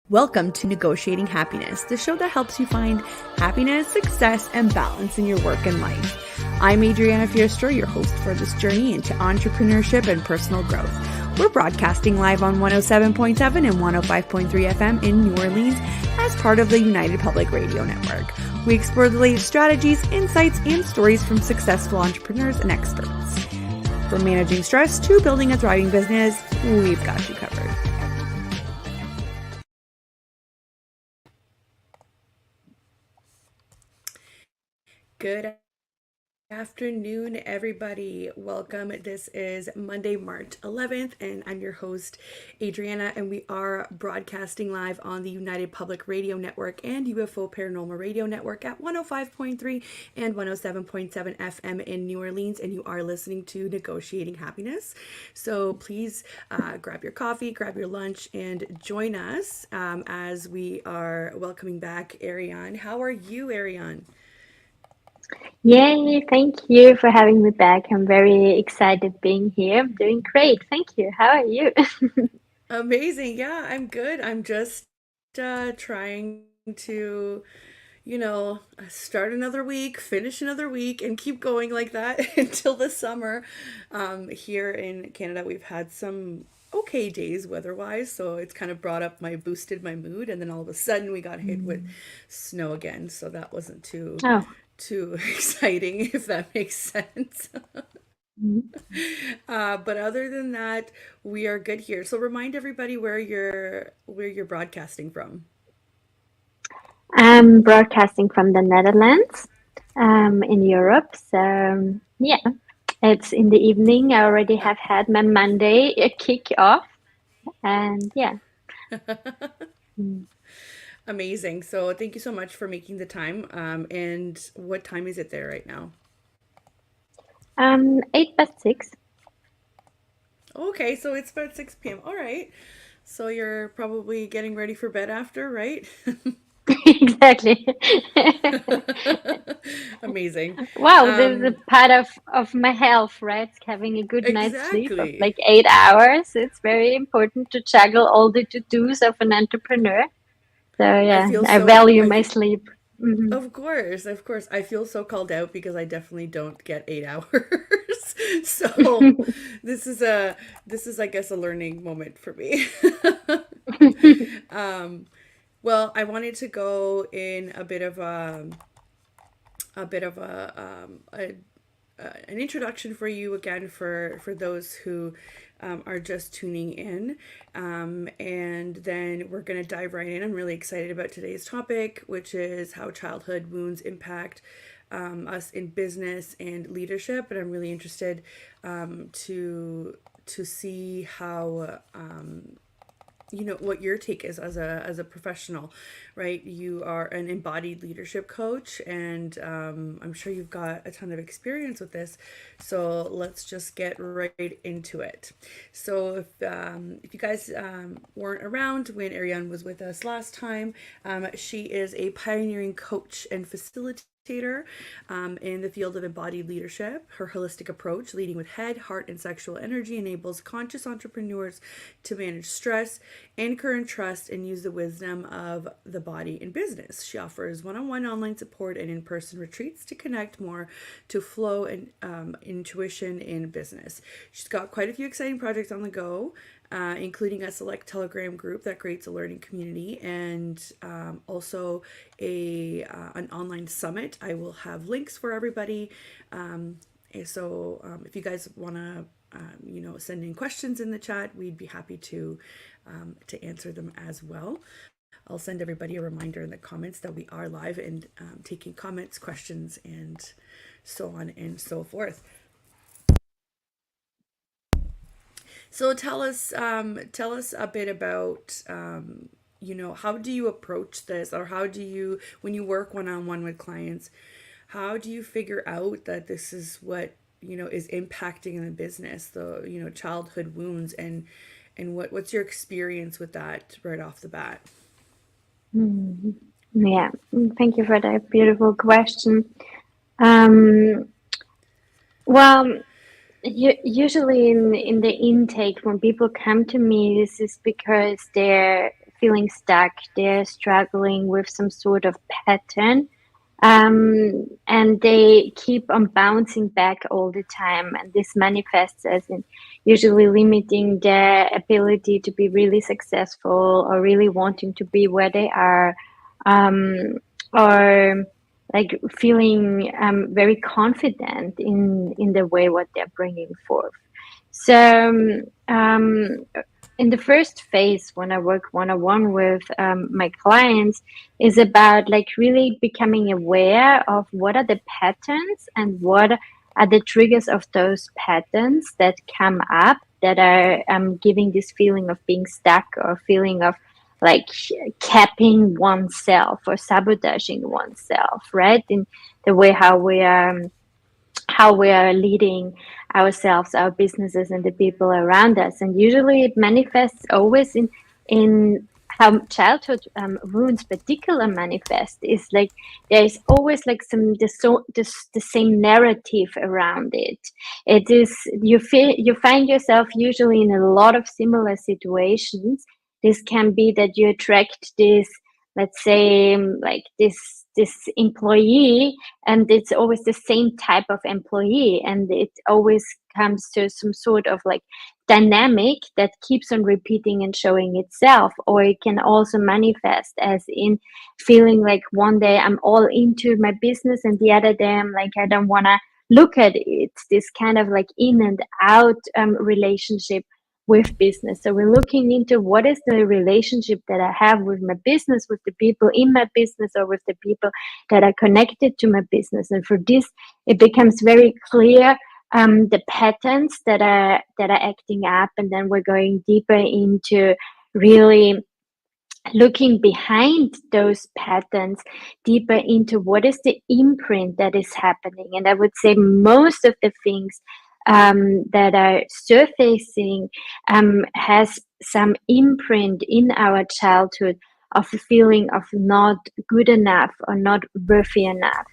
Welcome to Negotiating Happiness, the show that helps you find happiness, success, and balance in your work and life. I'm Adriana Fierastrau, your host for this journey into entrepreneurship and personal growth. We're broadcasting live on 107.7 and 105.3 FM in New Orleans as part of the United Public Radio Network. We explore the latest strategies, insights, and stories from successful entrepreneurs and experts. From managing stress to building a thriving business, we've got you covered. Good afternoon, everybody. Welcome. This is Monday, March 11th, and I'm your host, Adriana, and we are broadcasting live on the United Public Radio Network and UFO Paranormal Radio Network at 105.3 and 107.7 FM in New Orleans, and you are listening to Negotiating Happiness. So please grab your coffee, grab your lunch, and join us as we are welcoming back Ariane. How are you, Ariane? Yay, thank you for having me back. I'm very excited being here. I'm doing great. Thank you. How are you? Amazing. Yeah, I'm good. I'm just trying to, start another week, finish another week, and keep going like that until the summer. Here in Canada, we've had some okay days weather-wise, so it's kind of boosted my mood, and then all of a sudden we got hit with snow again, so that wasn't too exciting, if that makes sense. But other than that, we are good here. So remind everybody where you're broadcasting from. I'm broadcasting from the Netherlands, in Europe. So yeah, it's in the evening. I already have had my Monday kick off, and yeah. Amazing. So thank you so much for making the time. And what time is it there right now? 6:08. Okay, so it's about 6 p.m. All right. So you're probably getting ready for bed after, right? Exactly. Amazing. Wow, this is a part of my health, right? Having a good night's sleep of Exactly. like 8 hours. It's very important to juggle all the to-dos of an entrepreneur. So I yeah, feel I so value I my sleep. Of course, of course. I feel so called out because I definitely don't get 8 hours. So this is I guess a learning moment for me. Well, I wanted to go in a bit of an introduction for you again for those who are just tuning in, and then we're going to dive right in. I'm really excited about today's topic, which is how childhood wounds impact us in business and leadership, and I'm really interested to see how what your take is as a professional, right? You are an embodied leadership coach, and I'm sure you've got a ton of experience with this. So let's just get right into it. So if you guys weren't around when Ariane was with us last time, she is a pioneering coach and facilitator in the field of embodied leadership. Her holistic approach, leading with head, heart, and sexual energy, enables conscious entrepreneurs to manage stress, anchor and trust, and use the wisdom of the body in business. She offers one-on-one online support and in-person retreats to connect more to flow and intuition in business. She's got quite a few exciting projects on the go, including a select Telegram group that creates a learning community, and also an online summit. I will have links for everybody. So if you guys want to send in questions in the chat, we'd be happy to answer them as well. I'll send everybody a reminder in the comments that we are live and taking comments, questions, and so on and so forth. So tell us a bit about, how do you approach this, or how do you, when you work one-on-one with clients, how do you figure out that this is what, is impacting in the business, the, childhood wounds, and what's your experience with that right off the bat? Yeah, thank you for that beautiful question. Well, usually in the intake, when people come to me, this is because they're feeling stuck, they're struggling with some sort of pattern, and they keep on bouncing back all the time, and this manifests as in usually limiting their ability to be really successful or really wanting to be where they are, or like feeling very confident in the way what they're bringing forth. So in the first phase, when I work one-on-one with my clients, is about like really becoming aware of what are the patterns and what are the triggers of those patterns that come up that are giving this feeling of being stuck or feeling of like capping oneself or sabotaging oneself, right? In the way how we are leading ourselves, our businesses, and the people around us. And usually it manifests always in how childhood wounds particular manifest is like there is always like the same narrative around it. It is you find yourself usually in a lot of similar situations. This can be that you attract this, let's say, like this employee, and it's always the same type of employee, and it always comes to some sort of like dynamic that keeps on repeating and showing itself. Or it can also manifest as in feeling like one day I'm all into my business and the other day I'm like I don't want to look at it. This kind of like in and out relationship with business. So we're looking into what is the relationship that I have with my business, with the people in my business, or with the people that are connected to my business. And for this, it becomes very clear the patterns that are acting up, and then we're going deeper into really looking behind those patterns, deeper into what is the imprint that is happening. And I would say most of the things that are surfacing has some imprint in our childhood of a feeling of not good enough or not worthy enough.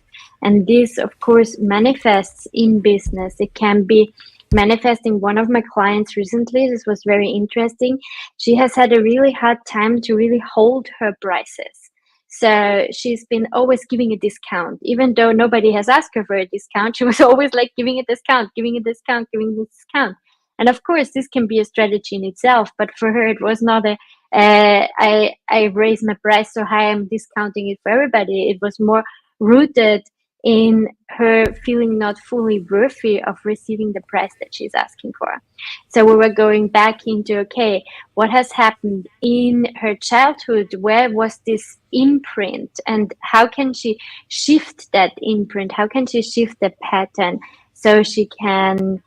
And this, of course, manifests in business. It can be manifesting. One of my clients recently, this was very interesting. She has had a really hard time to really hold her prices. So she's been always giving a discount, even though nobody has asked her for a discount. She was always like giving a discount, giving a discount, giving a discount. And of course, this can be a strategy in itself, but for her, it was not a, I raise my price so high, I'm discounting it for everybody. It was more rooted in her feeling not fully worthy of receiving the price that she's asking for. So we were going back into, okay, what has happened in her childhood? Where was this imprint? And how can she shift that imprint? How can she shift the pattern so she can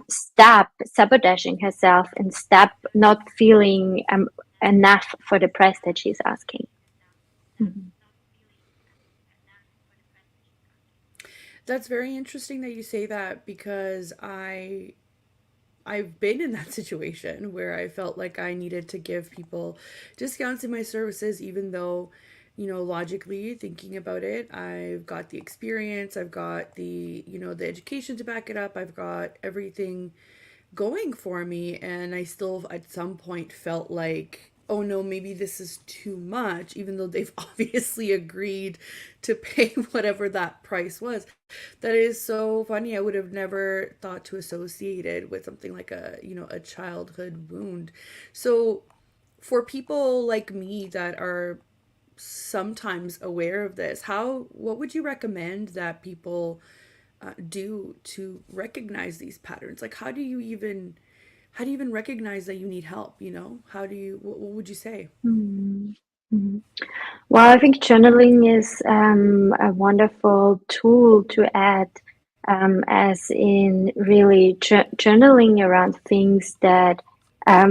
stop sabotaging herself and stop not feeling enough for the price that she's asking? Mm-hmm. That's very interesting that you say that, because I've been in that situation where I felt like I needed to give people discounts in my services, even though, logically thinking about it, I've got the experience, I've got the education to back it up, I've got everything going for me, and I still at some point felt like, oh no, maybe this is too much, even though they've obviously agreed to pay whatever that price was. That is so funny. I would have never thought to associate it with something like a childhood wound. So for people like me that are sometimes aware of this, what would you recommend that people do to recognize these patterns? Like, how do you even recognize that you need help? What would you say? Mm-hmm. Well, I think journaling is a wonderful tool to add, as in really journaling around things that, I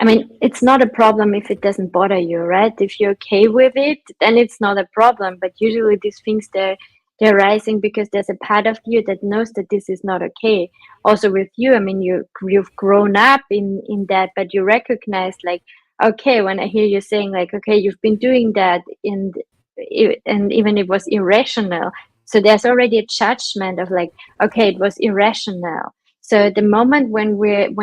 mean, it's not a problem if it doesn't bother you, right? If you're okay with it, then it's not a problem. But usually these things, they're rising because there's a part of you that knows that this is not okay. Also with you, I mean, you've grown up in that, but you recognize like, okay, when I hear you saying like, okay, you've been doing that and even it was irrational. So there's already a judgment of like, okay, it was irrational. So the moment when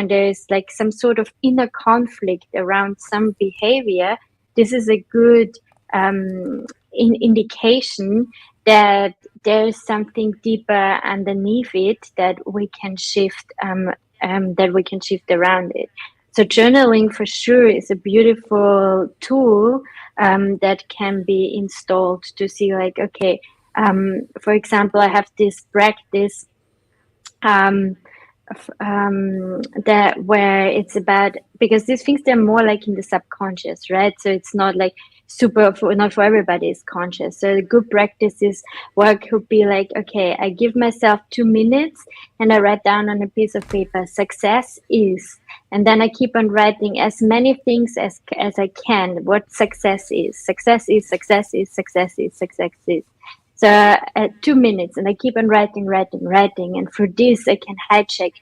there's like some sort of inner conflict around some behavior, this is a good indication that there's something deeper underneath it that we can shift around it. So journaling for sure is a beautiful tool that can be installed to see, like, okay, for example, I have this practice um, that where it's about, because these things, they're more like in the subconscious, right? So it's not like not for everybody is conscious. So the good practice is work could be like, okay, I give myself 2 minutes and I write down on a piece of paper, success is, and then I keep on writing as many things as I can, what success is. Success is, success is, success is, success is. So 2 minutes, and I keep on writing, and through this I can hijack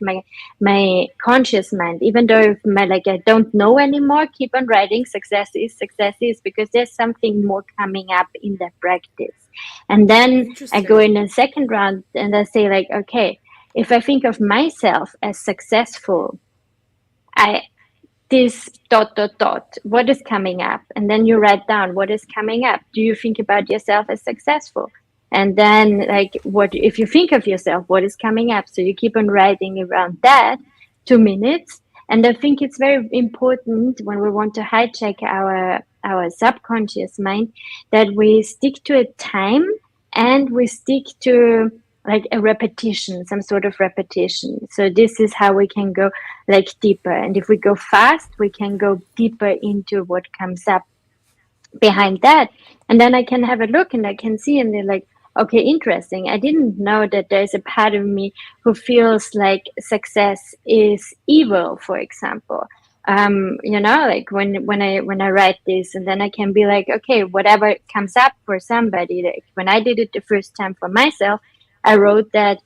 my conscious mind, even though I don't know anymore. Keep on writing, success is, because there's something more coming up in that practice. And then I go in a second round and I say, like, okay, if I think of myself as successful, this ... what is coming up? And then you write down what is coming up. Do you think about yourself as successful? And then, like, what if you think of yourself, what is coming up? So you keep on writing around that 2 minutes. And I think it's very important when we want to hijack our subconscious mind that we stick to a time and we stick to like a repetition, some sort of repetition. So this is how we can go like deeper. And if we go fast, we can go deeper into what comes up behind that. And then I can have a look and I can see, and they're like, okay, interesting. I didn't know that there's a part of me who feels like success is evil, for example. Like when I write this, and then I can be like, okay, whatever comes up for somebody, like when I did it the first time for myself, I wrote that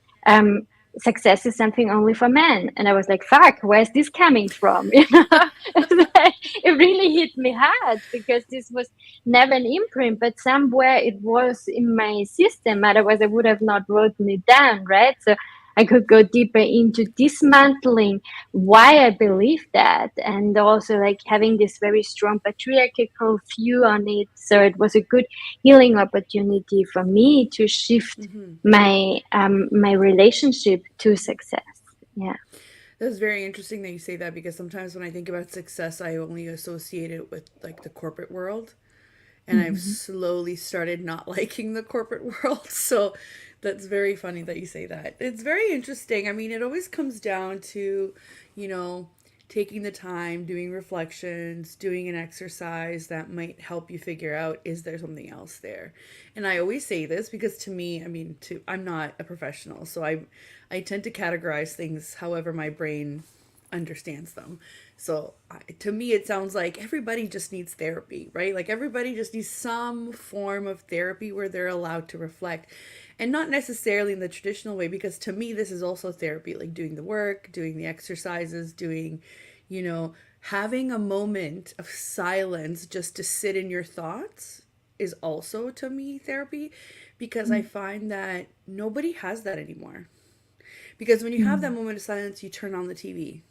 success is something only for men. And I was like, fuck, where's this coming from? It really hit me hard, because this was never an imprint, but somewhere it was in my system. Otherwise I would have not written it down, right? So I could go deeper into dismantling why I believe that, and also like having this very strong patriarchal view on it. So it was a good healing opportunity for me to shift my my relationship to success. Yeah. That's very interesting that you say that, because sometimes when I think about success, I only associate it with like the corporate world. And I've slowly started not liking the corporate world. So that's very funny that you say that. It's very interesting. I mean, it always comes down to, taking the time, doing reflections, doing an exercise that might help you figure out, is there something else there? And I always say this because to me, I'm not a professional, so I tend to categorize things however my brain understands them. So to me, it sounds like everybody just needs therapy, right? Like everybody just needs some form of therapy where they're allowed to reflect, and not necessarily in the traditional way, because to me, this is also therapy, like doing the work, doing the exercises, doing, having a moment of silence just to sit in your thoughts is also to me therapy, because I find that nobody has that anymore. Because when you have that moment of silence, you turn on the TV.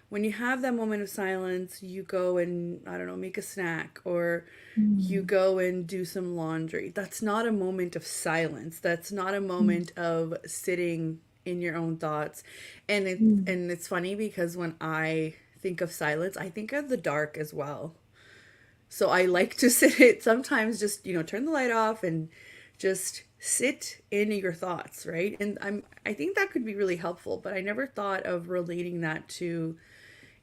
When you have that moment of silence, you go and, I don't know, make a snack, or you go and do some laundry. That's not a moment of silence. That's not a moment of sitting in your own thoughts. And it's funny, because when I think of silence, I think of the dark as well. So I like to sit sometimes, just, turn the light off and just sit in your thoughts, right? And I think that could be really helpful, but I never thought of relating that to,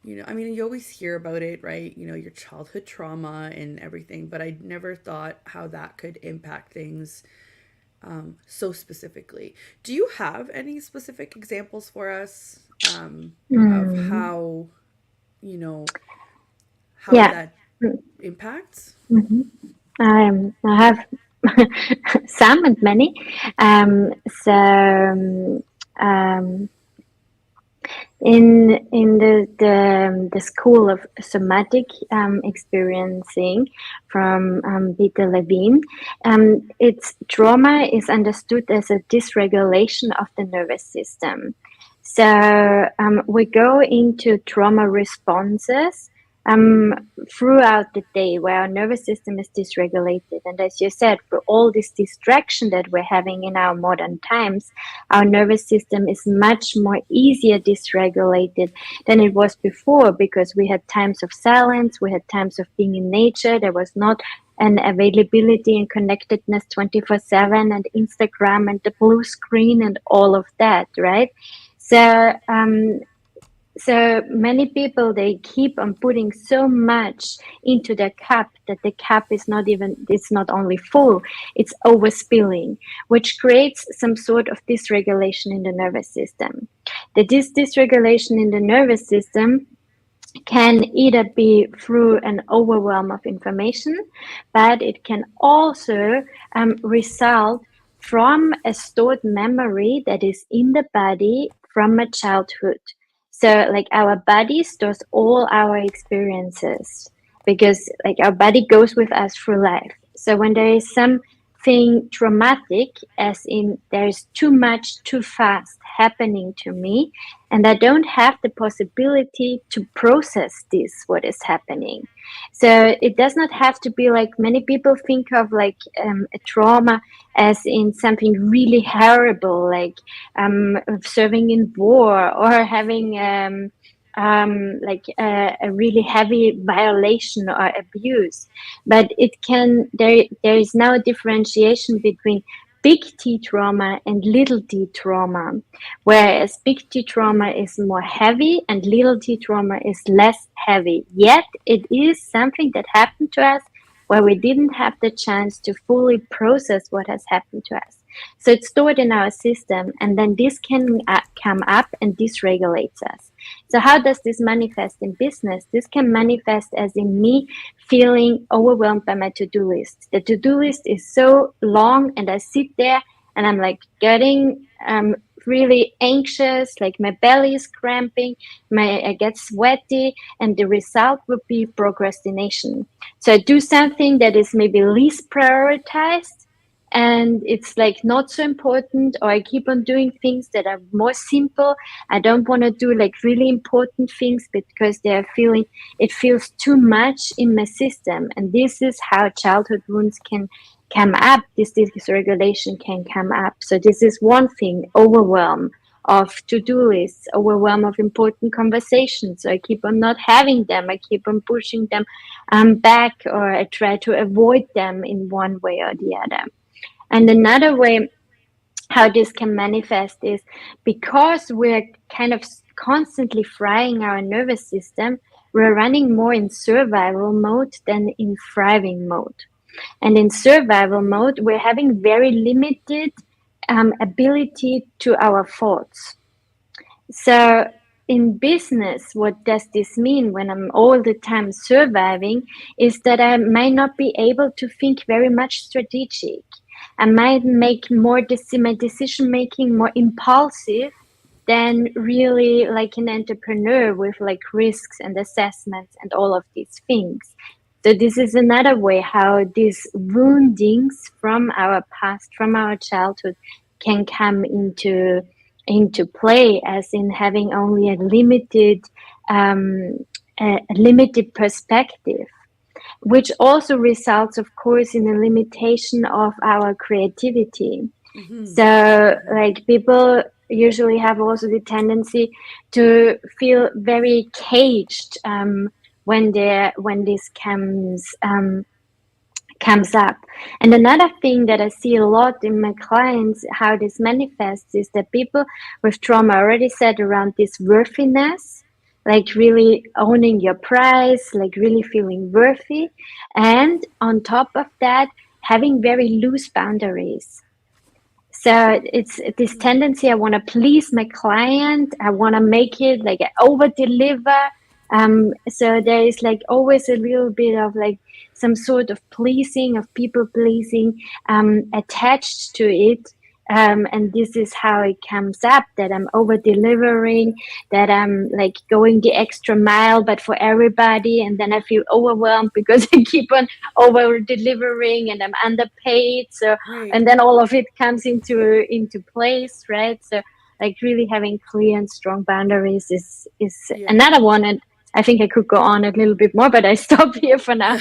you always hear about it, right? Your childhood trauma and everything, but I never thought how that could impact things so specifically. Do you have any specific examples for us of how, how that impacts? I have some and many. In the school of somatic experiencing from Peter Levine, its trauma is understood as a dysregulation of the nervous system. So we go into trauma responses throughout the day where our nervous system is dysregulated. And as you said, for all this distraction that we're having in our modern times, our nervous system is much more easier dysregulated than it was before, because we had times of silence, we had times of being in nature. There was not an availability and connectedness 24/7 and Instagram and the blue screen and all of that, right? So so many people, they keep on putting so much into their cup that the cup is not even, it's not only full, it's overspilling, which creates some sort of dysregulation in the nervous system. This dysregulation in the nervous system can either be through an overwhelm of information, but it can also result from a stored memory that is in the body from a childhood. So, like, our body stores all our experiences because, like, our body goes with us through life. So, when there is something traumatic, as in there's too much too fast happening to me, and I don't have the possibility to process this, what is happening. So it does not have to be like many people think of, like a trauma as in something really horrible, like serving in war or having like a really heavy violation or abuse. But it can, there is now a differentiation between big T trauma and little t trauma, whereas big T trauma is more heavy and little t trauma is less heavy. Yet it is something that happened to us where we didn't have the chance to fully process what has happened to us. So it's stored in our system, and then this can come up and dysregulates us. So how does this manifest in business? This can manifest as in me feeling overwhelmed by my to-do list. The to-do list is so long, and I sit there and I'm like getting really anxious, like my belly is cramping, I get sweaty, and the result would be procrastination. So I do something that is maybe least prioritized, and it's like not so important, or I keep on doing things that are more simple. I don't want to do like really important things because they're feeling, it feels too much in my system. And this is how childhood wounds can come up. This dysregulation can come up. So this is one thing: overwhelm of to-do lists, overwhelm of important conversations. So I keep on not having them. I keep on pushing them back, or I try to avoid them in one way or the other. And another way how this can manifest is because we're kind of constantly frying our nervous system, we're running more in survival mode than in thriving mode. And in survival mode, we're having very limited ability to our thoughts. So in business, what does this mean when I'm all the time surviving is that I might not be able to think very much strategic. I might make more my decision making more impulsive than really like an entrepreneur with like risks and assessments and all of these things. So this is another way how these woundings from our past, from our childhood, can come into play, as in having only a limited perspective, which also results, of course, in a limitation of our creativity. Mm-hmm. So, like, people usually have also the tendency to feel very caged when this comes up. And another thing that I see a lot in my clients, how this manifests, is that people with trauma, already said, around this worthiness, like really owning your price, like really feeling worthy. And on top of that, having very loose boundaries. So it's this tendency, I want to please my client, I want to make it like over deliver. So there is like always a little bit of like some sort of pleasing, of people pleasing attached to it. And this is how it comes up, that I'm over delivering, that I'm like going the extra mile, but for everybody. And then I feel overwhelmed because I keep on over delivering and I'm underpaid. So, right. And then all of it comes into place, right? So like really having clear and strong boundaries is Yeah. another one. And I think I could go on a little bit more, but I stop here for now.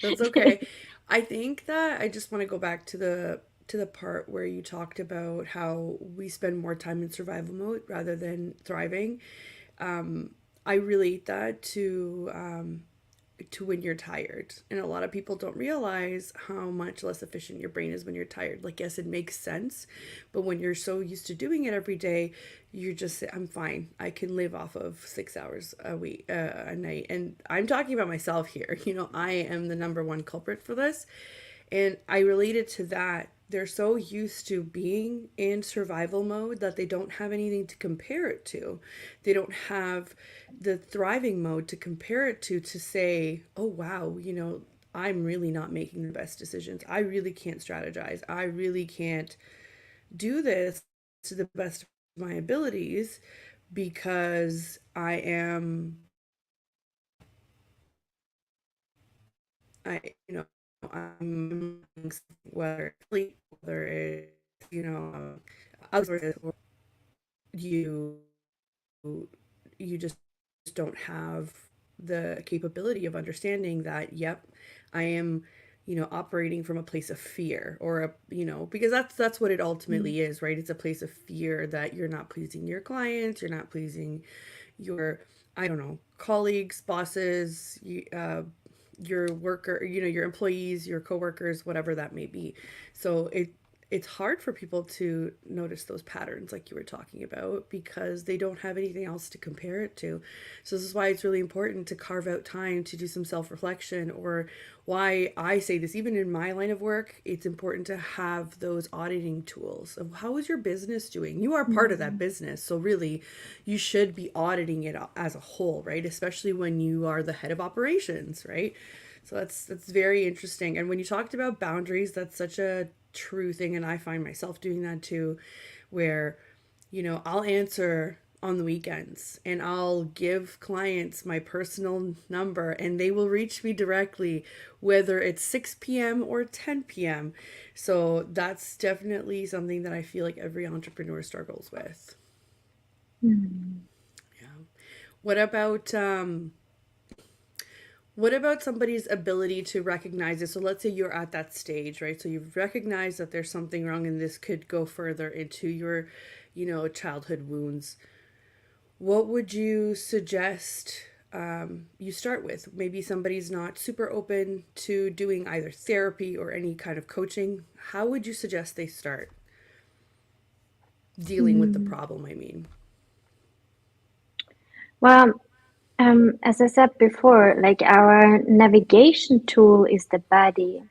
That's okay. I think that I just want to go back to the part where you talked about how we spend more time in survival mode rather than thriving. I relate that to when you're tired. And a lot of people don't realize how much less efficient your brain is when you're tired. Like, yes, it makes sense, but when you're so used to doing it every day, you're just, I'm fine. I can live off of 6 hours a week, a night. And I'm talking about myself here. You know, I am the number one culprit for this. And I related to that. They're so used to being in survival mode that they don't have anything to compare it to. They don't have the thriving mode to compare it to say, oh, wow, you know, I'm really not making the best decisions. I really can't strategize. I really can't do this to the best of my abilities because I am, you know, I'm whether it's sleep, whether it's, you know, other or you you just don't have the capability of understanding that, yep, I am, you know, operating from a place of fear or a, you know, because that's what it ultimately is, right? It's a place of fear that you're not pleasing your clients, you're not pleasing your, I don't know, colleagues, bosses, your worker, you know, your employees, your coworkers, whatever that may be. So it's hard for people to notice those patterns like you were talking about because they don't have anything else to compare it to. So this is why it's really important to carve out time to do some self-reflection, or why I say this even in my line of work, it's important to have those auditing tools of how is your business doing. You are part of that business, so really you should be auditing it as a whole, right? Especially when you are the head of operations, right? So that's very interesting. And when you talked about boundaries, that's such a true thing, and I find myself doing that too, where, you know, I'll answer on the weekends and I'll give clients my personal number and they will reach me directly, whether it's 6 p.m. or 10 p.m. So that's definitely something that I feel like every entrepreneur struggles with. Mm. Yeah. What about what about somebody's ability to recognize it? So let's say you're at that stage, right? So you've recognized that there's something wrong and this could go further into your, you know, childhood wounds. What would you suggest you start with? Maybe somebody's not super open to doing either therapy or any kind of coaching. How would you suggest they start dealing with the Mm. problem? I mean, Well, as I said before, like our navigation tool is the body,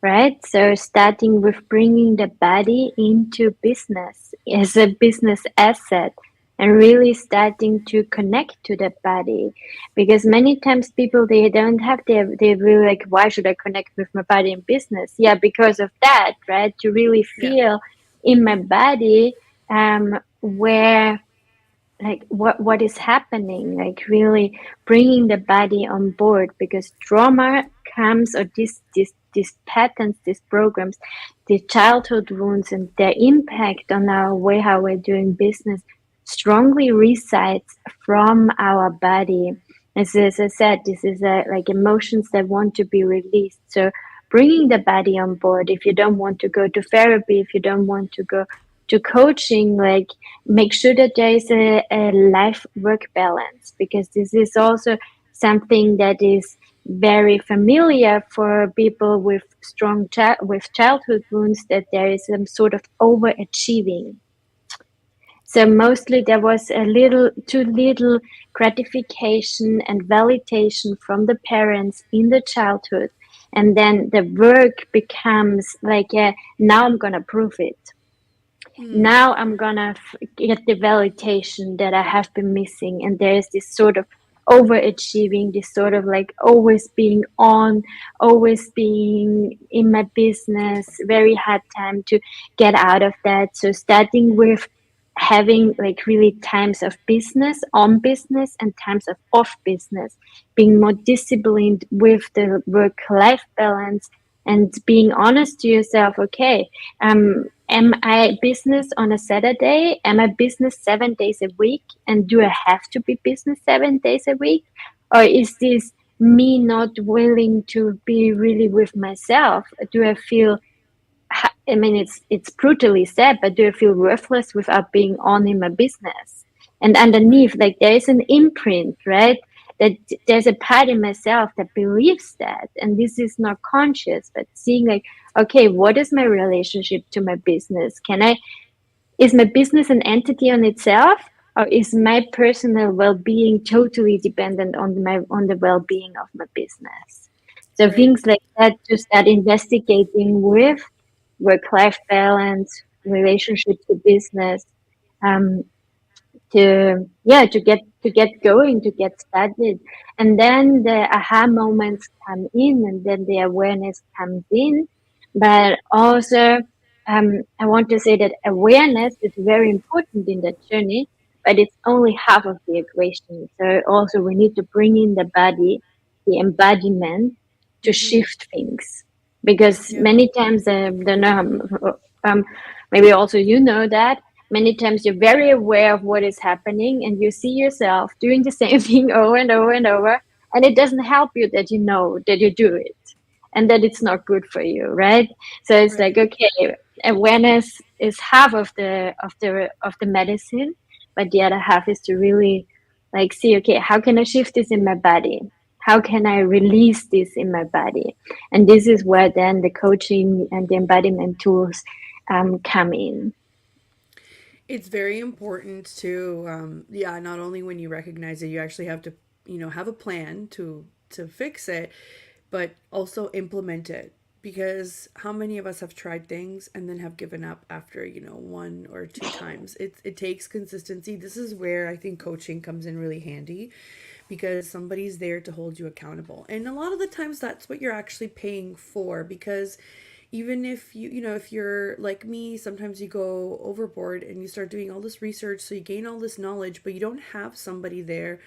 right? So starting with bringing the body into business as a business asset and really starting to connect to the body, because many times people, they don't have they really like, why should I connect with my body in business? Yeah, because of that, right? To really yeah. feel in my body where, like, what is happening, like really bringing the body on board, because trauma comes, or these patterns, these programs, the childhood wounds and their impact on our way how we're doing business strongly resides from our body. As I said, this is like emotions that want to be released. So bringing the body on board, if you don't want to go to therapy, if you don't want to go to coaching, like, make sure that there is a life work balance, because this is also something that is very familiar for people with with childhood wounds, that there is some sort of overachieving. So mostly there was a little too little gratification and validation from the parents in the childhood, and then the work becomes like a, now I'm gonna prove it, Hmm. now I'm gonna get the validation that I have been missing. And there's this sort of overachieving, this sort of like always being on, always being in my business, very hard time to get out of that. So starting with having like really times of business, on business, and times of off business, being more disciplined with the work life balance, and being honest to yourself. Okay, am I business on a Saturday? Am I business 7 days a week? And do I have to be business 7 days a week? Or is this me not willing to be really with myself? Do I feel, I mean, it's brutally said, but do I feel worthless without being on in my business? And Right. underneath, like there is an imprint, right? That there's a part in myself that believes that. And this is not conscious, but seeing like, okay, what is my relationship to my business? Is my business an entity on itself? Or is my personal well-being totally dependent on the well-being of my business? So Right. things like that, to start investigating with work-life balance, relationship to business, um, to get going, to get started, and then the aha moments come in, and then the awareness comes in. But also, I want to say that awareness is very important in that journey, but it's only half of the equation. So also we need to bring in the body, the embodiment, to Mm-hmm. shift things, because Yep. many times, don't know, maybe also you know that many times you're very aware of what is happening and you see yourself doing the same thing over and over and over, and it doesn't help you that you know that you do it and that it's not good for you, right? So it's like, Right. okay, awareness is half of the medicine, but the other half is to really like see, okay, how can I shift this in my body? How can I release this in my body? And this is where then the coaching and the embodiment tools come in. It's very important to, yeah, not only when you recognize it, you actually have to, have a plan to fix it, but also implement it. Because how many of us have tried things and then have given up after, one or two times? It takes consistency. This is where I think coaching comes in really handy, because somebody's there to hold you accountable. And a lot of the times that's what you're actually paying for, because even if if you're like me, sometimes you go overboard and you start doing all this research, so you gain all this knowledge, but you don't have somebody there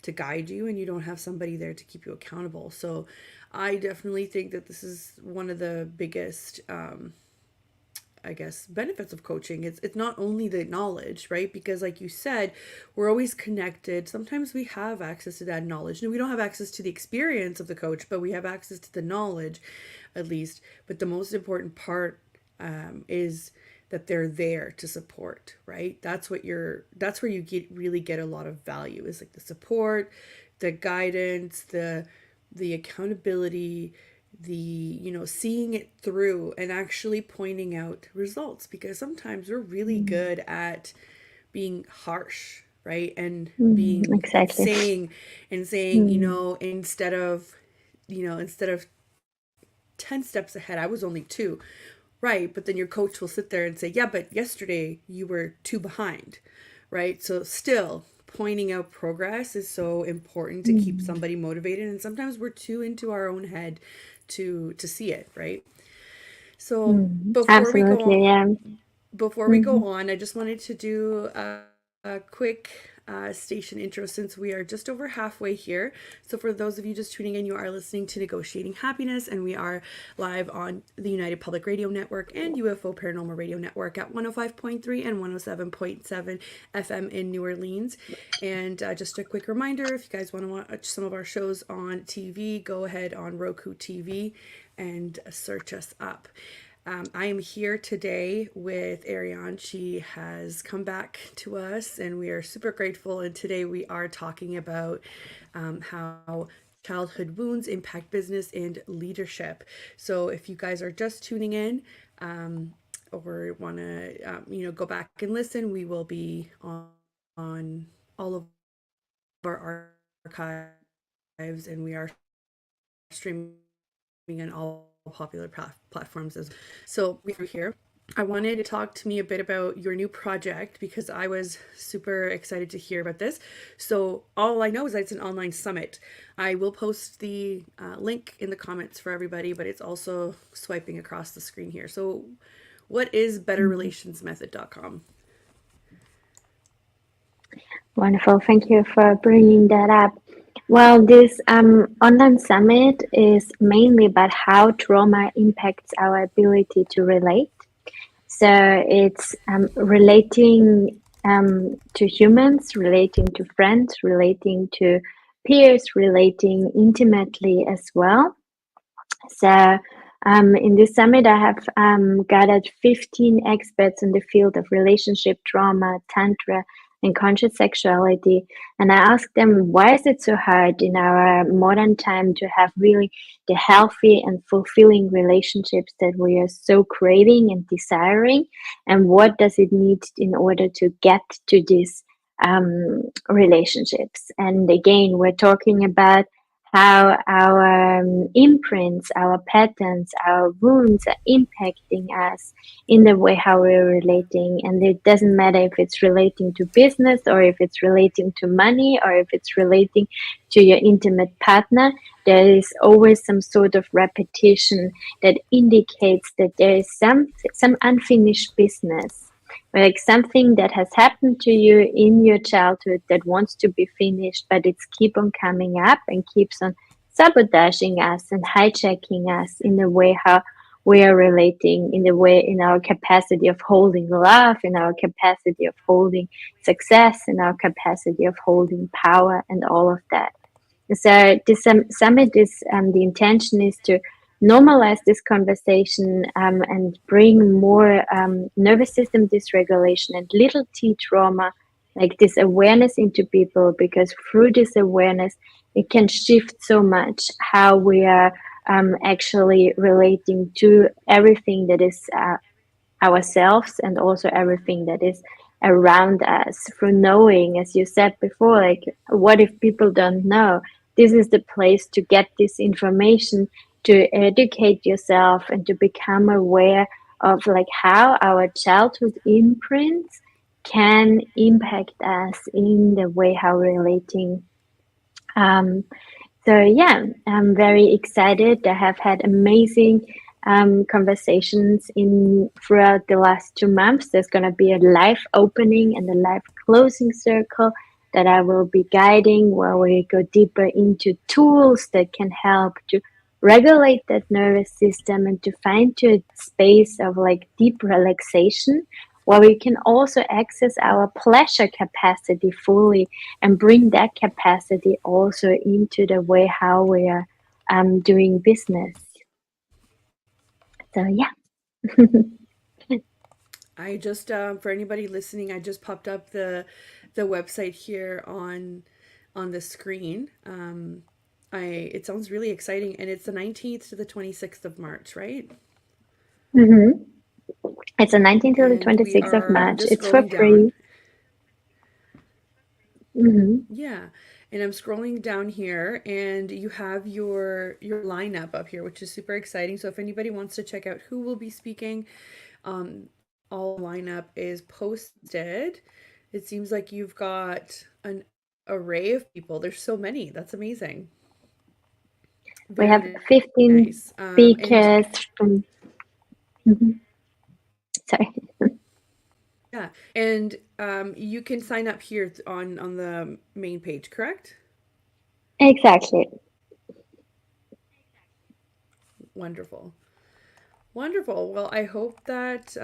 to guide you, and you don't have somebody there to keep you accountable. So I definitely think that this is one of the biggest, I guess, benefits of coaching. It's not only the knowledge, right? Because like you said, we're always connected. Sometimes we have access to that knowledge. And we don't have access to the experience of the coach, but we have access to the knowledge, at least. But the most important part, is that they're there to support, right? That's where you really get a lot of value, is like the support, the guidance, the accountability, the seeing it through and actually pointing out results, because sometimes we're really good at being harsh, right? And being Exactly. and saying, Mm. instead of 10 steps ahead, I was only 2. Right, but then your coach will sit there and say, yeah, but yesterday you were 2 behind, right? So still, pointing out progress is so important to keep Mm. somebody motivated, and sometimes we're too into our own head to see it, right? So Mm. before we go Absolutely, on, yeah. Hmm. I just wanted to do a quick station intro, since we are just over halfway here. So, for those of you just tuning in, you are listening to Negotiating Happiness, and we are live on the United Public Radio Network and UFO Paranormal Radio Network at 105.3 and 107.7 FM in New Orleans. And just a quick reminder, if you guys want to watch some of our shows on TV, go ahead on Roku TV and search us up. I am here today with Ariane. She has come back to us, and we are super grateful. And today we are talking about how childhood wounds impact business and leadership. So, if you guys are just tuning in, or want to, go back and listen, we will be on all of our archives, and we are streaming on all popular platforms as well. So we are here. I wanted to talk to me a bit about your new project, because I was super excited to hear about this. So all I know is that it's an online summit. I will post the link in the comments for everybody, but it's also swiping across the screen here. So what is betterrelationsmethod.com? Wonderful. Thank you for bringing that up. Well, this online summit is mainly about how trauma impacts our ability to relate. So it's relating to humans, relating to friends, relating to peers, relating intimately as well. So in this summit, I have gathered 15 experts in the field of relationship, trauma, tantra, and conscious sexuality. And I asked them, why is it so hard in our modern time to have really the healthy and fulfilling relationships that we are so craving and desiring? And what does it need in order to get to these relationships? And again, we're talking about how our imprints, our patterns, our wounds are impacting us in the way how we're relating. And it doesn't matter if it's relating to business or if it's relating to money or if it's relating to your intimate partner. There is always some sort of repetition that indicates that there is some unfinished business, like something that has happened to you in your childhood that wants to be finished, but it's keep on coming up and keeps on sabotaging us and hijacking us in the way how we are relating, in the way, in our capacity of holding love, in our capacity of holding success, in our capacity of holding power, and all of that. So this summit is the intention is to normalize this conversation and bring more nervous system dysregulation and little T trauma, like this awareness into people, because through this awareness, it can shift so much how we are actually relating to everything that is ourselves and also everything that is around us, through knowing, as you said before, like, what if people don't know? This is the place to get this information, to educate yourself and to become aware of like how our childhood imprints can impact us in the way how we're relating. So yeah, I'm very excited. I have had amazing conversations throughout the last 2 months. There's going to be a live opening and a live closing circle that I will be guiding, where we go deeper into tools that can help to regulate that nervous system and to find to a space of like deep relaxation, where we can also access our pleasure capacity fully and bring that capacity also into the way how we are doing business. So yeah. I just for anybody listening, I just popped up the website here on the screen. It sounds really exciting, and it's the 19th to the 26th of March, right? Mm-hmm. It's the 19th to the And we 26th of are, I'm March. just It's for scrolling free. down. Mm-hmm. Yeah, and I'm scrolling down here, and you have your lineup up here, which is super exciting. So if anybody wants to check out who will be speaking, all lineup is posted. It seems like you've got an array of people. There's so many. That's amazing. We have Very 15 nice. speakers from. Mm-hmm. Sorry. Yeah, and you can sign up here on the main page, correct? Exactly. Wonderful, wonderful. Well, I hope that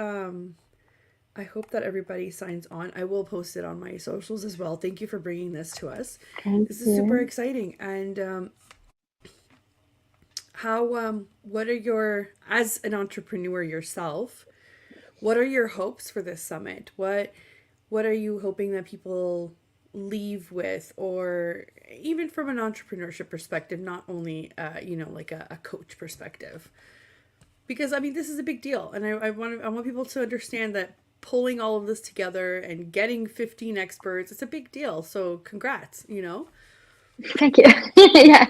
everybody signs on. I will post it on my socials as well. Thank you for bringing this to us. Thank This is super you. exciting. And what are your, as an entrepreneur yourself, what are your hopes for this summit? What are you hoping that people leave with, or even from an entrepreneurship perspective, not only like a coach perspective? Because I mean, this is a big deal, and I want people to understand that pulling all of this together and getting 15 experts, it's a big deal. So congrats, Thank you. Yeah,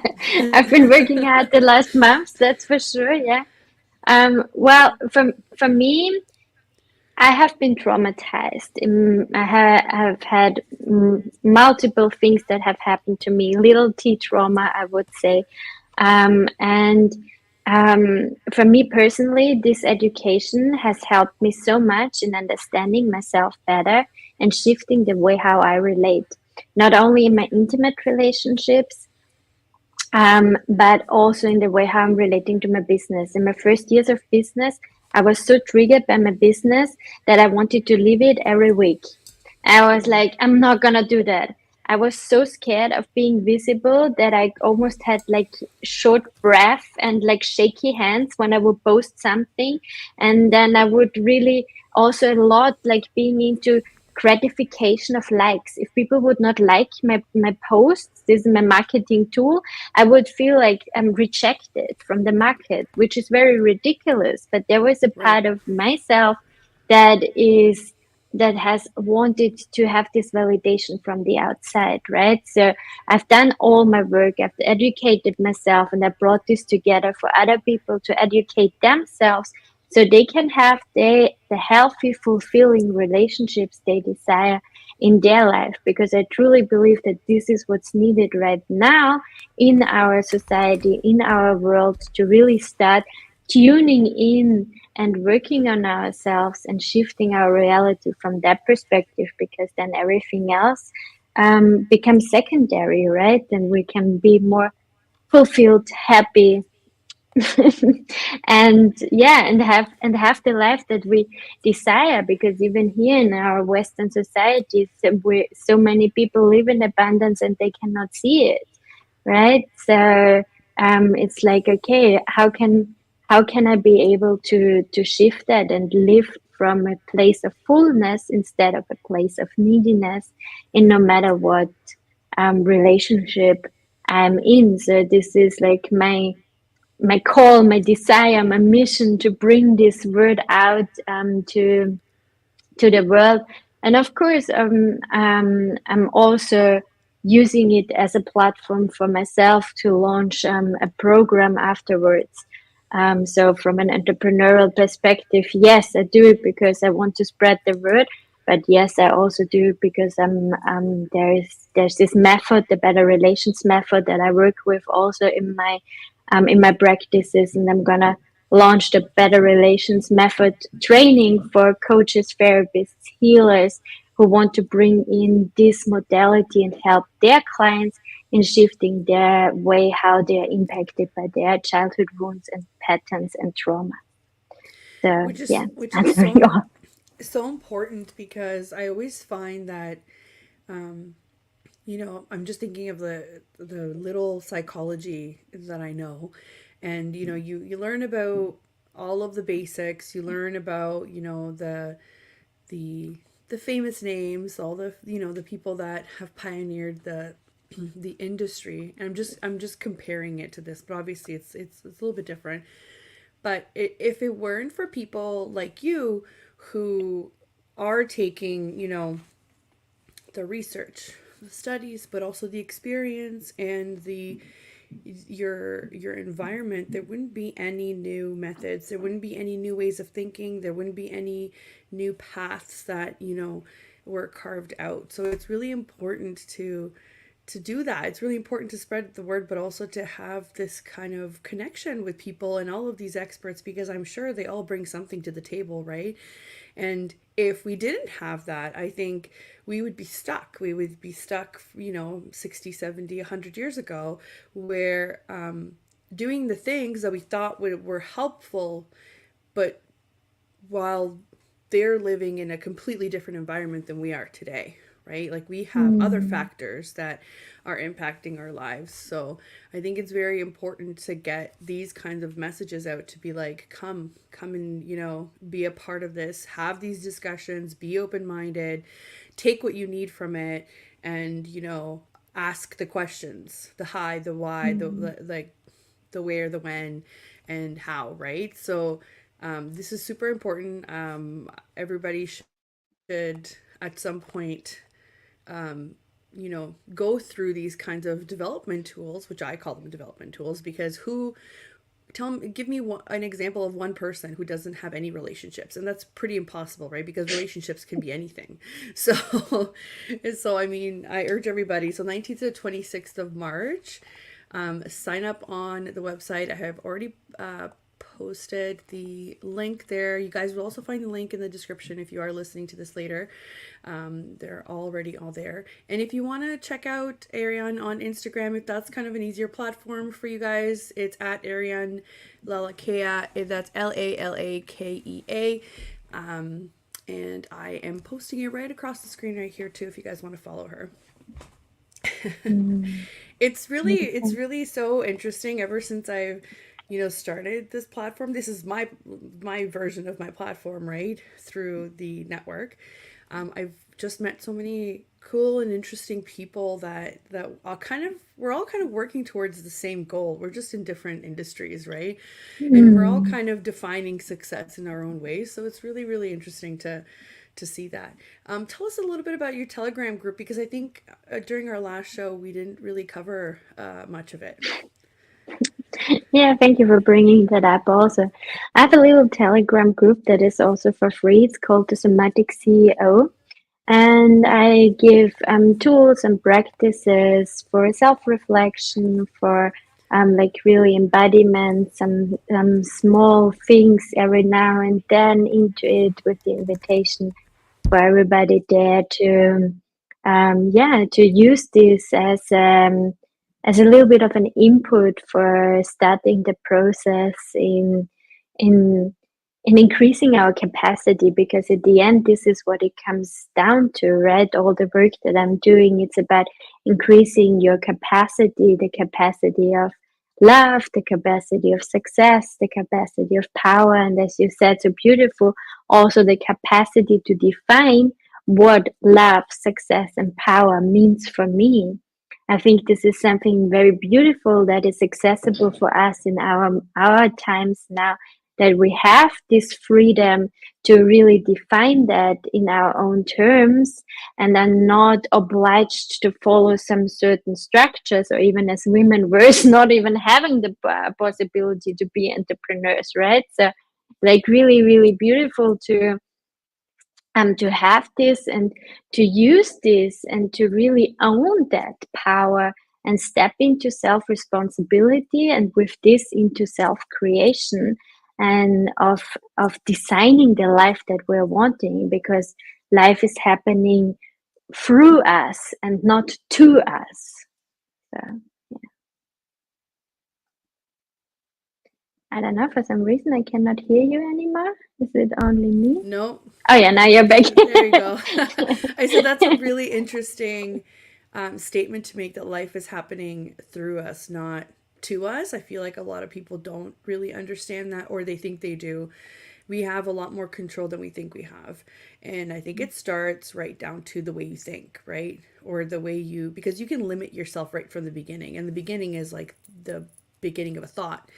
I've been working hard the last months, that's for sure. Yeah. Well, for me, I have been traumatized. I have had multiple things that have happened to me, little T trauma, I would say. And for me personally, this education has helped me so much in understanding myself better and shifting the way how I relate, not only in my intimate relationships, but also in the way how I'm relating to my business. In my first years of business, I was so triggered by my business that I wanted to leave it every week. I was like, I'm not gonna do that. I was so scared of being visible that I almost had like short breath and like shaky hands when I would post something. And then I would really also a lot like being into gratification of likes. If people would not like my posts, this is my marketing tool, I would feel like I'm rejected from the market, which is very ridiculous. But there was a Right. part of myself that is that has wanted to have this validation from the outside, right? So I've done all my work, I've educated myself, and I brought this together for other people to educate themselves so they can have the healthy, fulfilling relationships they desire in their life. Because I truly believe that this is what's needed right now in our society, in our world, to really start tuning in and working on ourselves and shifting our reality from that perspective, because then everything else becomes secondary, right? And we can be more fulfilled, happy, and yeah, and have the life that we desire. Because even here in our Western societies, so many people live in abundance and they cannot see it, right? So it's like, okay, how can I be able to shift that and live from a place of fullness instead of a place of neediness in no matter what relationship I'm in. So this is like my call, my desire, my mission to bring this word out to the world. And of course, I'm also using it as a platform for myself to launch a program afterwards. So from an entrepreneurial perspective, yes, I do it because I want to spread the word. But yes, I also do it because there's this method, the Better Relations method, that I work with also in my practices, and I'm gonna launch the Better Relations Method training for coaches, therapists, healers who want to bring in this modality and help their clients in shifting their way how they are impacted by their childhood wounds and patterns and trauma. So Which is yeah, which is answering so your so important, because I always find that I'm just thinking of the little psychology that I know. And you learn about all of the basics. You learn about the the famous names, all the people that have pioneered the industry. And I'm just comparing it to this, but obviously it's a little bit different. But if it weren't for people like you who are taking, the research, the studies, but also the experience and your environment, there wouldn't be any new methods. There wouldn't be any new ways of thinking. There wouldn't be any new paths that were carved out. So it's really important to do that. It's really important to spread the word, but also to have this kind of connection with people and all of these experts, because I'm sure they all bring something to the table, right? And if we didn't have that, I think we would be stuck. We would be stuck, 60, 70, 100 years ago, where doing the things that we thought were helpful, but while they're living in a completely different environment than we are today, right? Like, we have other mm, factors that are impacting our lives. So I think it's very important to get these kinds of messages out, to be like, come and, be a part of this, have these discussions, be open-minded, take what you need from it, and, ask the questions, the how, the why, mm. like the where, the when, and how, right? So this is super important. Everybody should at some point, go through these kinds of development tools, which I call them development tools, because give me an example of one person who doesn't have any relationships, and that's pretty impossible, right? Because relationships can be anything. So, so I mean, I urge everybody. So 19th to 26th of March, sign up on the website. I have already posted the link there. You guys will also find the link in the description if you are listening to this later. They're already all there. And if you want to check out Ariane on Instagram, if that's kind of an easier platform for you guys, it's at Ariane Lalakea. That's Lalakea. And I am posting it right across the screen right here too if you guys want to follow her. It's really so interesting ever since I've started this platform. This is my version of my platform, right, through the network. I've just met so many cool and interesting people that we're all kind of working towards the same goal. We're just in different industries, right? And we're all kind of defining success in our own ways. So it's really interesting to see that. Tell us a little bit about your Telegram group, because I think during our last show we didn't really cover much of it. Yeah, thank you for bringing that up also. I have a little Telegram group that is also for free. It's called the Somatic CEO. And I give tools and practices for self-reflection, for like really embodiment, some small things every now and then into it, with the invitation for everybody there to to use this as a little bit of an input for starting the process in in increasing our capacity, because at the end this is what it comes down to, right? All the work that I'm doing, it's about increasing your capacity, the capacity of love, the capacity of success, the capacity of power, and as you said so beautiful, also the capacity to define what love, success, and power means for me. I think this is something very beautiful that is accessible for us in our times now, that we have this freedom to really define that in our own terms, and are not obliged to follow some certain structures, or even as women we're not even having the possibility to be entrepreneurs, right? So like really beautiful to have this and to use this and to really own that power and step into self-responsibility, and with this into self-creation, and of designing the life that we're wanting, because life is happening through us and not to us. So I don't know, for some reason I cannot hear you anymore. Is it only me? No. Oh yeah, now you're back. There you go. I said that's a really interesting statement to make, that life is happening through us, not to us. I feel like a lot of people don't really understand that, or they think they do. We have a lot more control than we think we have. And I think it starts right down to the way you think, right? Or the way because you can limit yourself right from the beginning. And the beginning is like the beginning of a thought.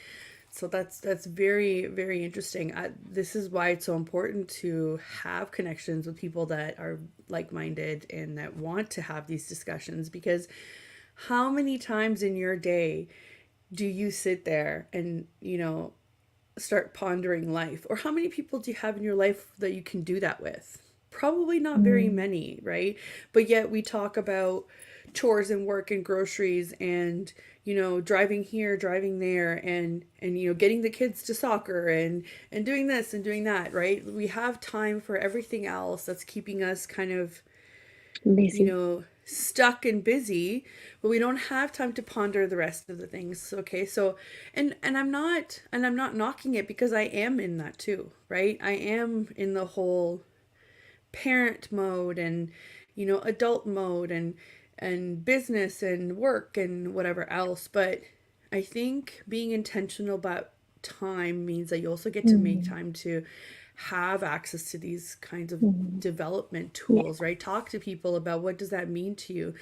So that's very interesting. This is why it's so important to have connections with people that are like-minded and that want to have these discussions, because how many times in your day do you sit there and start pondering life? Or how many people do you have in your life that you can do that with? Probably not very many, right? But yet we talk about chores and work and groceries and driving here, driving there, and getting the kids to soccer and doing this and doing that, right? We have time for everything else that's keeping us kind of Busy. stuck and busy, but we don't have time to ponder the rest of the things. Okay, so and I'm not knocking it, because I am in that too, right? I am in the whole parent mode and adult mode and business and work and whatever else. But I think being intentional about time means that you also get to make time to have access to these kinds of development tools, right? Talk to people about what does that mean to you,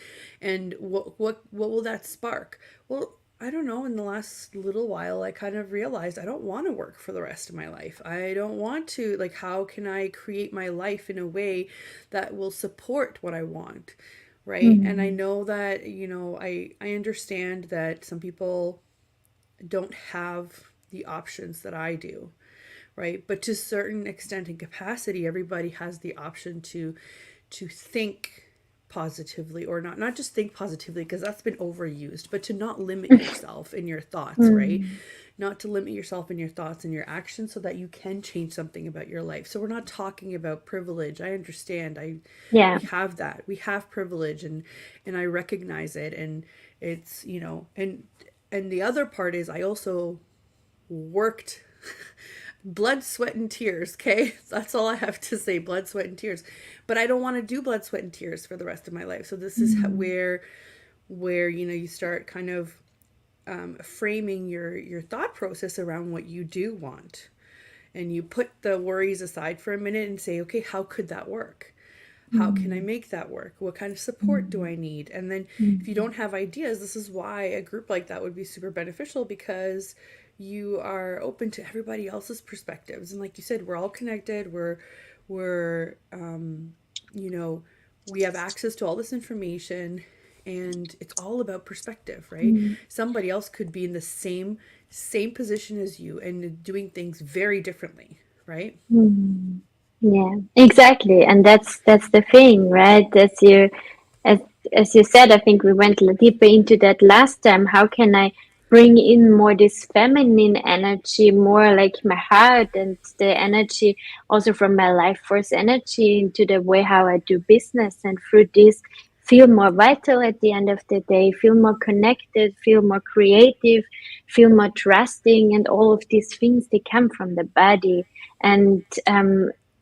and what will that spark. Well, I don't know, in the last little while I kind of realized I don't want to work for the rest of my life. I don't want to, like, how can I create my life in a way that will support what I want, right? And I know that I understand that some people don't have the options that I do, right? But to a certain extent and capacity, everybody has the option to think positively, or not just think positively, because that's been overused, but to not limit yourself in your thoughts, right? Mm. Not to limit yourself in your thoughts and your actions so that you can change something about your life. So we're not talking about privilege. I understand. Yeah. We have that. We have privilege, and I recognize it, and it's, and the other part is I also worked blood, sweat, and tears. Okay, that's all I have to say. Blood, sweat, and tears. But I don't want to do blood, sweat, and tears for the rest of my life. So this is Mm. where you start kind of framing your thought process around what you do want, and you put the worries aside for a minute and say, okay, how could that work? How can I Mm. make that work? What kind of support do Mm. I need? And then if you Mm. don't have ideas, this is why a group like that would be super beneficial, because you are open to everybody else's perspectives. And like you said, we're all connected. We're you know, we have access to all this information, and it's all about perspective, right? Mm. Somebody else could be in the same position as you and doing things very differently, right? Mm. Yeah, exactly. And that's the thing, right? As as you said, I think we went deeper into that last time. How can I bring in more this feminine energy, more like my heart and the energy also from my life force energy into the way how I do business, and through this feel more vital at the end of the day, feel more connected, feel more creative, feel more trusting, and all of these things they come from the body. And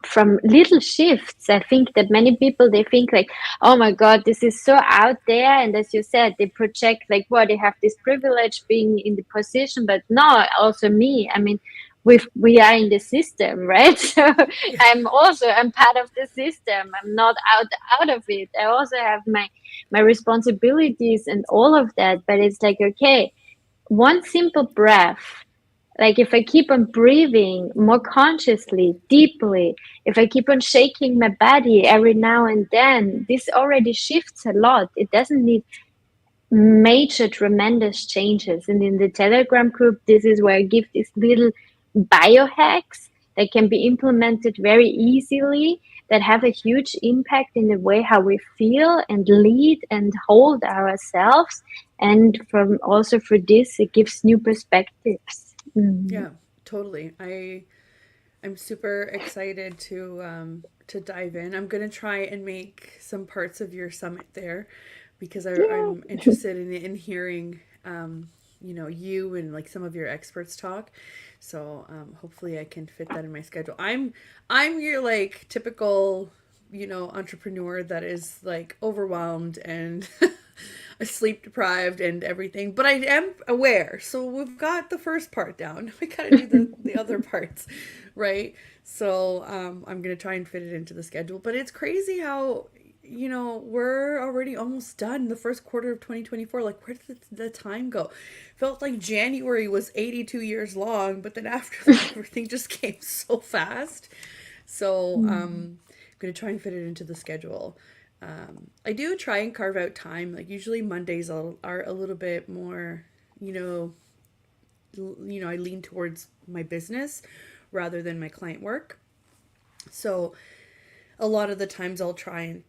from little shifts, I think that many people they think like, oh my god, this is so out there, and as you said, they project like, well, they have this privilege being in the position, but no, also me, I mean, we are in the system, right? So Yeah. I'm part of the system. I'm not out of it. I also have my responsibilities and all of that, but it's like, okay, one simple breath, like if I keep on breathing more consciously, deeply, if I keep on shaking my body every now and then, this already shifts a lot. It doesn't need major, tremendous changes. And in the Telegram group, this is where I give these little biohacks that can be implemented very easily, that have a huge impact in the way how we feel and lead and hold ourselves. And from also for this, it gives new perspectives. Mm. Yeah, totally. I'm super excited to dive in. I'm gonna try and make some parts of your summit there, because Yeah. I'm interested in hearing you and like some of your experts talk. So hopefully I can fit that in my schedule. I'm your like typical entrepreneur that is like overwhelmed and sleep deprived and everything, but I am aware. So we've got the first part down. We got to do the other parts, right? So I'm gonna try and fit it into the schedule. But it's crazy how we're already almost done the first quarter of 2024. Like, where did the time go? Felt like January was 82 years long, but then after that, everything just came so fast. So I'm gonna try and fit it into the schedule. I do try and carve out time. Like usually Mondays are a little bit more, you know, I lean towards my business rather than my client work. So a lot of the times I'll try and,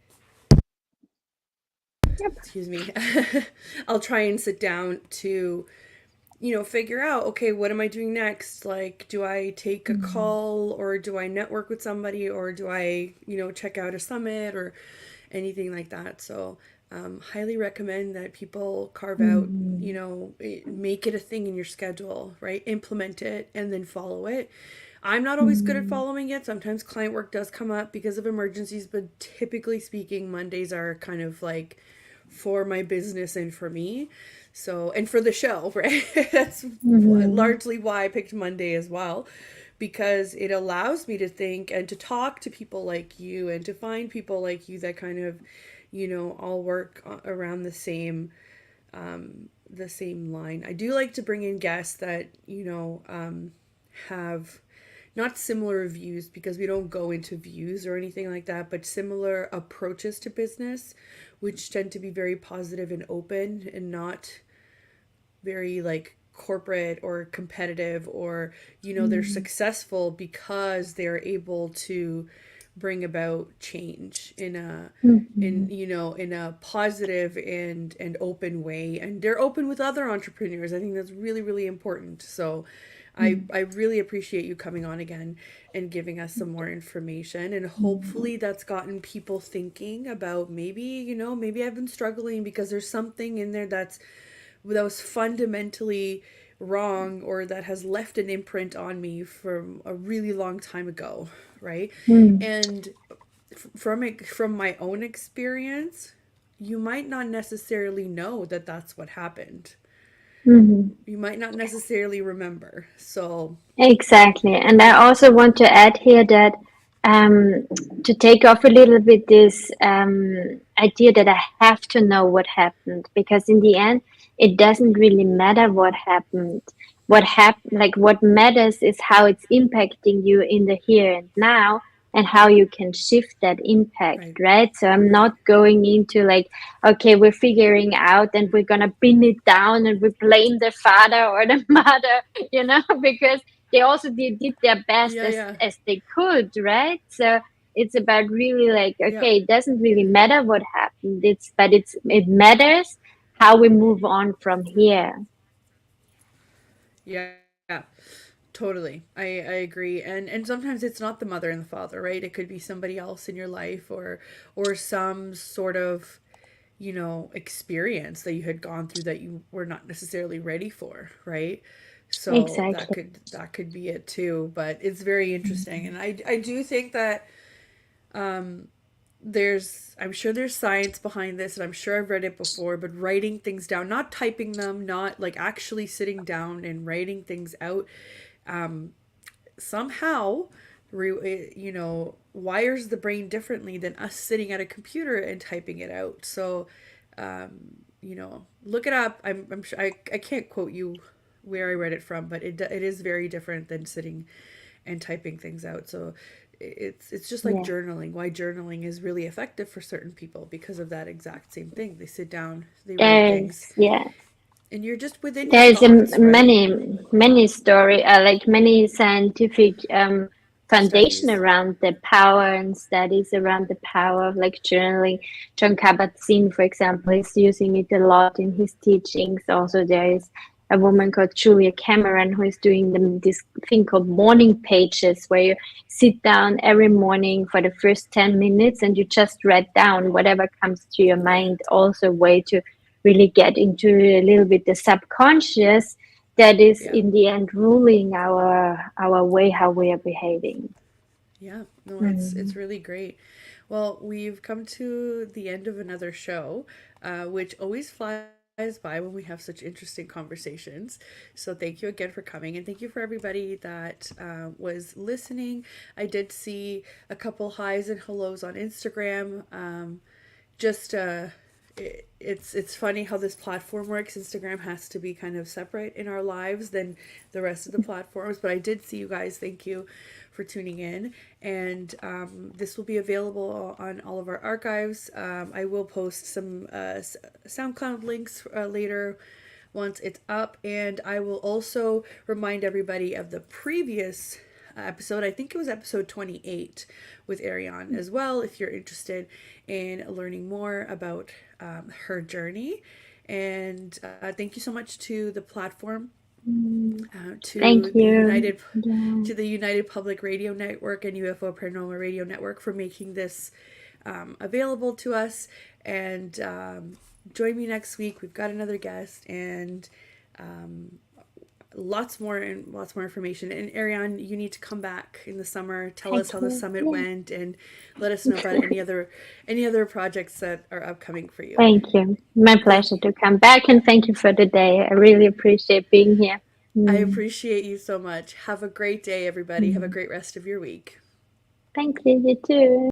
Yep. excuse me, I'll try and sit down to figure out, okay, what am I doing next? Like, do I take a Mm. call, or do I network with somebody, or do I, check out a summit or anything like that? So, highly recommend that people carve out, Mm. make it a thing in your schedule, right? Implement it and then follow it. I'm not always good at Mm. following it. Sometimes client work does come up because of emergencies, but typically speaking, Mondays are kind of like for my business and for me. So, and for the show, right? That's Mm. largely why I picked Monday as well, because it allows me to think and to talk to people like you and to find people like you that kind of, all work around the same line. I do like to bring in guests that, have not similar views, because we don't go into views or anything like that, but similar approaches to business, which tend to be very positive and open and not very like corporate or competitive, or they're Mm. successful because they're able to bring about change in a Mhm. in a positive and open way, and they're open with other entrepreneurs. I think that's really really important. So I really appreciate you coming on again and giving us some more information, and Mhm. hopefully that's gotten people thinking about maybe, maybe I've been struggling because there's something in there that was fundamentally wrong, or that has left an imprint on me from a really long time ago, right? Mhm. And from my own experience, you might not necessarily know that that's what happened. Mhm. You might not necessarily remember. So, Exactly. And I also want to add here that um, to take off a little bit this idea that I have to know what happened, because in the end, it doesn't really matter what happened. Like what matters is how it's impacting you in the here and now, and how you can shift that impact, right, right? So I'm right. not going into like, okay, we're figuring out and we're gonna pin it down and we blame the father or the mother, because they also did their best Yeah, yeah, as they could, right? So it's about really like, yeah, okay, it doesn't really matter what happened. It matters how we move on from here. yeah. Totally. I agree. And sometimes it's not the mother and the father, right? It could be somebody else in your life, or some sort of, experience that you had gone through that you were not necessarily ready for, right? So that Exactly. could be it too. But it's very interesting. And I do think that I'm sure there's science behind this, and I'm sure I've read it before, but writing things down, not typing them, not like actually sitting down and writing things out, somehow wires the brain differently than us sitting at a computer and typing it out. So look it up. I'm sure I can't quote you where I read it from, but it is very different than sitting and typing things out. So it's just like Yeah. journaling. Why journaling is really effective for certain people, because of that exact same thing. They sit down, they write things, Yeah. and you're just within your There is thoughts, right? many story, like many scientific foundation Studies. around the power and studies around the power of like journaling. John Kabat-Zinn, for example, is using it a lot in his teachings. Also, there is a woman called Julia Cameron who is doing this thing called morning pages, where you sit down every morning for the first 10 minutes and you just write down whatever comes to your Yeah. mind. Also, a way to really get into a little bit the subconscious that is Yeah. in the end ruling our way how we are behaving. Yeah, no, it's Mm. really great. Well, we've come to the end of another show, which always flies by when we have such interesting conversations. So thank you again for coming, and thank you for everybody that was listening. I did see a couple highs and hellos on Instagram. Just it's funny how this platform works. Instagram has to be kind of separate in our lives than the rest of the platforms, but I did see you guys. Thank you for tuning in, and this will be available on all of our archives. I will post some SoundCloud links later once it's up, and I will also remind everybody of the previous episode. I think it was episode 28 with Ariane as well, if you're interested in learning more about her journey. And thank you so much to the platform, Mm. to Thank the you. Yeah. United Public Radio Network and UFO Paranormal Radio Network for making this available to us. And join me next week. We've got another guest, and lots more information. And Ariane, you need to come back in the summer. Tell Thank us how the you. summit Yeah. went, and let us know about any other projects that are upcoming for you. Thank you. My Thank pleasure you. to come back, and thank you for the day. I really appreciate being here. I Mm. appreciate you so much. Have a great day, everybody. Have a Mm. great rest of your week. Thank you. You too.